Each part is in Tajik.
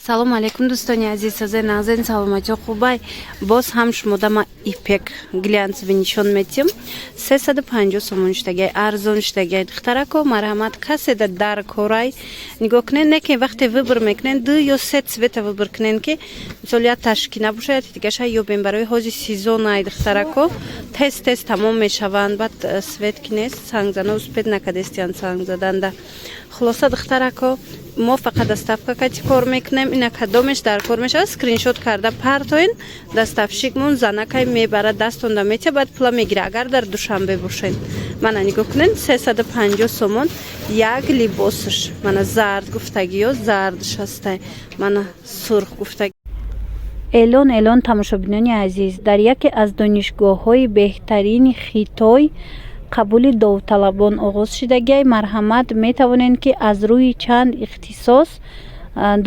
салом алейкум дӯстони азиз, сазаи нағзен саломатиё хубай. Боз ҳам шумода ма ипек глянцеви нишон метиҳам. 350 сомон штагай арзон штагай духтарако марҳамат каседа дар корай нигоҳ кунен, не ки вақте выбор мекунен 2 ё 3 цвета выбор кунен ки мисол як ташки набошад дигаша ёбем барои ҳози сезон ай духтарако тез тамом мешаванд. Бад светки нест сангзано успед накадестиян санг заданда. Хулоса духтарако мо фақат доставка кати кор мекунем. Ина кадомеш дар кор мешавад скриншот карда партоин доставщикмон занакай мебарад дастонда метия баъд пула мегира. Агар дар душанбе бошен мана нигоҳ кунен 350 сомон як либосш мана зард гуфтагиё зардш ҳастай мана сурх гуфтаги. Элон тамошобинони азиз, дар яке аз донишгоҳҳои беҳтарини Хитой қабули довталабон оғоз шудагай марҳамат метавонед ки аз рӯи чанд ихтисос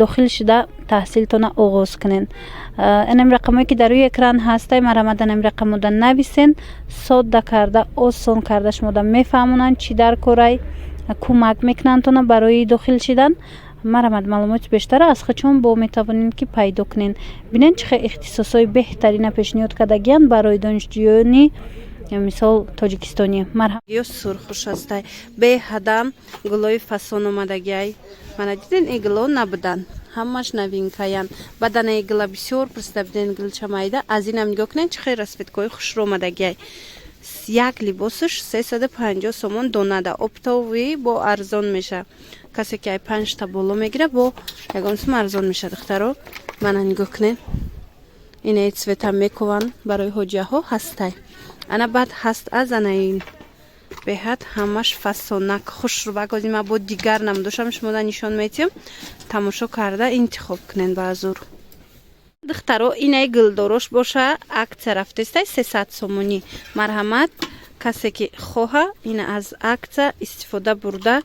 дохил шуда таҳсилтона оғоз кунед. Инам рақамое ки дар рӯи экран ҳастай марҳамат инам рақамода нависен содда карда осон карда шумода мефаҳмонанд чӣ дар корай кӯмак мекунандтона барои дохил шудан. марҳамат маълумоти бештара аз хачон бо метавонед ки пайдо кунед. бинед чӣ хел ихтисосҳои беҳтарина пешниҳод кардагиянд барои донишҷӯёни мисол тоҷикистони марҳамат сурхуш ҳастай беҳадам гулои фасон омадагиай мана диден игло набудан ҳамаш новинкаян бадана игла бисёр пурсида биден гилчамайда аз инам нигоҳ кунед чӣ хел расветкои хушрӯ омадагиай. як либосш 350 сомон донада оптовӣ бо арзон меша. касе ки ай 5 та боло мегира бо ягон сум арзон меша духтаро мана нигоҳ кунед инаи цвета мекован барои ҳоҷаҳо ҳастай. ана баъд ҳаст аз анаин беҳад ҳамаш фасонак хушрӯбак озима бо дигар намудошам шумода нишон метиҳам тамошо карда интихоб кунед ба азур. духтаро инаи гилдорош боша акция рафтестай 300 сомонӣ марҳамат касе ки хоҳа ина аз акция истифода бурда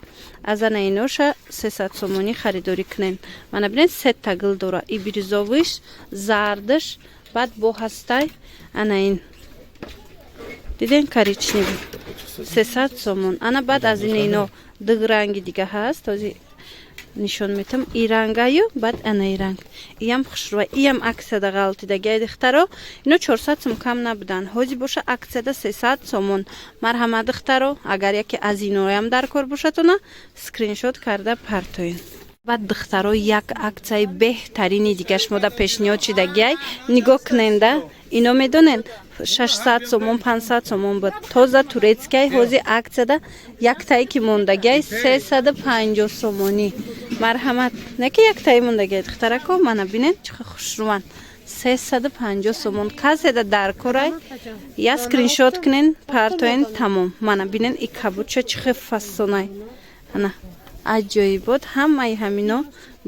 аз анаиноша 300 сомонӣ харидорӣ кунед. мана бинед сетта гил дора ибризовиш зардш баъд бо ҳастай анаин диден коричневӣ 300 сомон. ана баъд аз ино ду ранги дига ҳаст ози нишон метам и рангаю баъд анаи ранг иям хушрӯва иям аксияда ғалтидагиай духтаро ино 400 сом кам набудан ҳози боша аксияда 300 сомон марҳамат духтаро агар яке аз иноям дар кор бошатона скриншот карда партоин. баъд духтаро як аксияи беҳтарини дига шумода пешниҳод шудагиай нигоҳ куненда ино медонен 600 сомон 500 сомон буд тоза турецкай ҳози аксияда яктае ки мондагиай 350 сомонӣ марҳамат не ки яктае мондагиай духтарако мана бинед чӣ хел хушрӯван 350 сомон каседа дар корай я скриншот кунен партоен тамом. мана бинед и кабуча чӣ хел фасонай ана аҷоибот ҳамаи ҳамино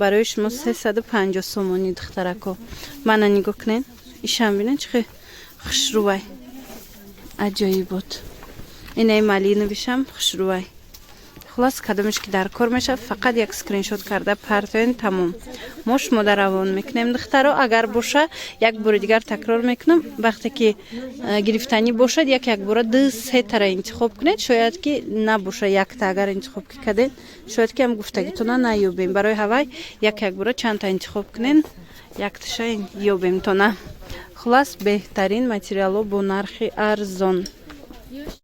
барои шумо 350 сомонӣ духтарако мана нигоҳ кунед ишам бинед чӣ хел хушрӯвай аҷоибот инаи малиновишам хушрӯвай. хулос кадомеш ки дар кор мешавад фақат як скриншот карда партоен тамом. мо шумода равон мекунем духтаро агар боша як бори дигар такрор мекунам вақте ки гирифтанӣ бошад як бора 2-3 тара интихоб кунед шояд ки набоша якта агар интихоб кардед шояд ки ҳам гуфтагитона наёбем барои ҳавай як бора чандта интихоб кунед якташа ёбемтона. хулас беҳтарин материалҳо бо нархи арзон.